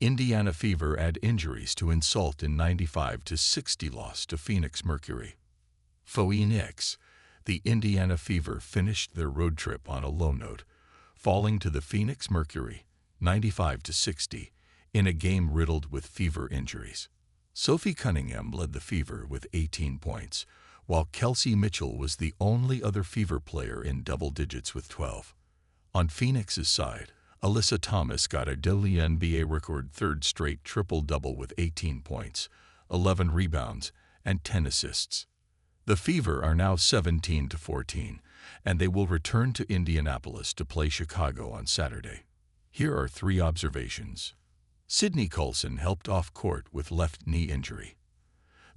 Indiana Fever add injuries to insult in 95-60 loss to Phoenix Mercury. Phoenix. The Indiana Fever finished their road trip on a low note, falling to the Phoenix Mercury 95-60 in a game riddled with fever injuries. Sophie Cunningham led the Fever with 18 points, while Kelsey Mitchell was the only other Fever player in double digits with 12. On Phoenix's side, Alyssa Thomas got a WNBA-record third straight triple-double with 18 points, 11 rebounds, and 10 assists. The Fever are now 17-14, and they will return to Indianapolis to play Chicago on Saturday. Here are 3 observations. Sydney Colson helped off court with left knee injury.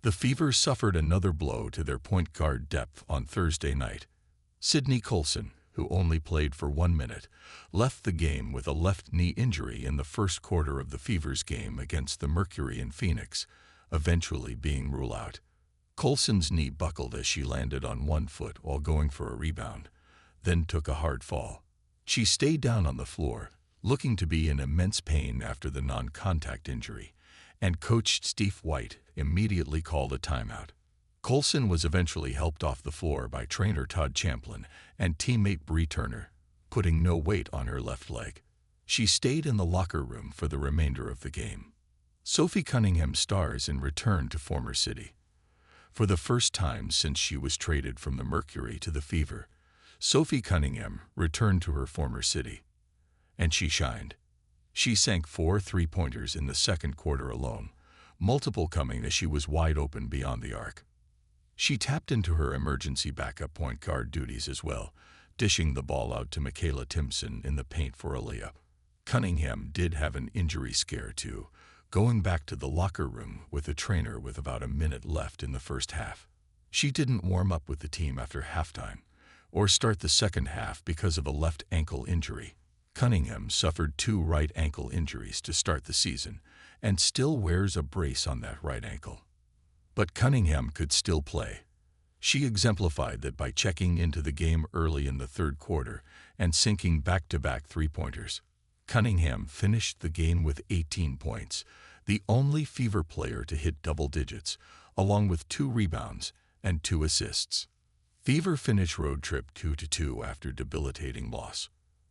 The Fever suffered another blow to their point guard depth on Thursday night. Sydney Colson, who only played for 1 minute, left the game with a left knee injury in the first quarter of the Fever's game against the Mercury in Phoenix, eventually being ruled out. Colson's knee buckled as she landed on one foot while going for a rebound, then took a hard fall. She stayed down on the floor, looking to be in immense pain after the non-contact injury, and coach Steve White immediately called a timeout. Colson was eventually helped off the floor by trainer Todd Champlin and teammate Bree Turner, putting no weight on her left leg. She stayed in the locker room for the remainder of the game. Sophie Cunningham stars in return to former City. For the first time since she was traded from the Mercury to the Fever, Sophie Cunningham returned to her former City. And she shined. She sank 4 three-pointers in the second quarter alone, multiple coming as she was wide open beyond the arc. She tapped into her emergency backup point guard duties as well, dishing the ball out to Michaela Timpson in the paint for a layup. Cunningham did have an injury scare too, going back to the locker room with the trainer with about a minute left in the first half. She didn't warm up with the team after halftime, or start the second half because of a left ankle injury. Cunningham suffered 2 right ankle injuries to start the season, and still wears a brace on that right ankle. But Cunningham could still play. She exemplified that by checking into the game early in the third quarter and sinking back-to-back three-pointers. Cunningham finished the game with 18 points, the only Fever player to hit double digits, along with 2 rebounds and 2 assists. Fever finished road trip 2-2 after debilitating loss.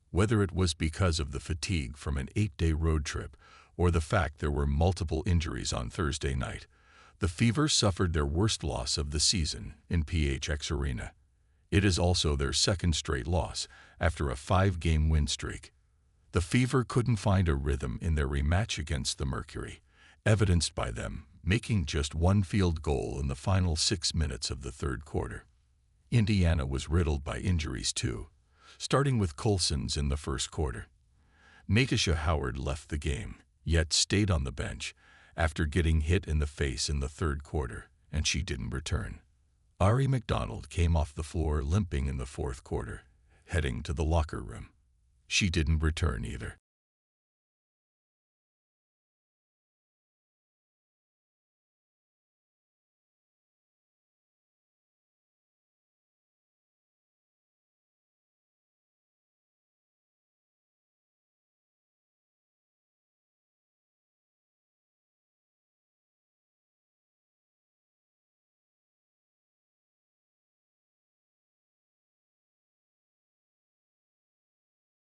Whether it was because of the fatigue from an 8-day road trip or the fact there were multiple injuries on Thursday night, the Fever suffered their worst loss of the season in PHX Arena. It is also their second straight loss after a 5-game win streak. The Fever couldn't find a rhythm in their rematch against the Mercury, evidenced by them making just 1 field goal in the final 6 minutes of the third quarter. Indiana was riddled by injuries too, starting with Colson's in the first quarter. Natasha Howard left the game, yet stayed on the bench after getting hit in the face in the third quarter, and she didn't return. Ari McDonald came off the floor limping in the fourth quarter, heading to the locker room. She didn't return either.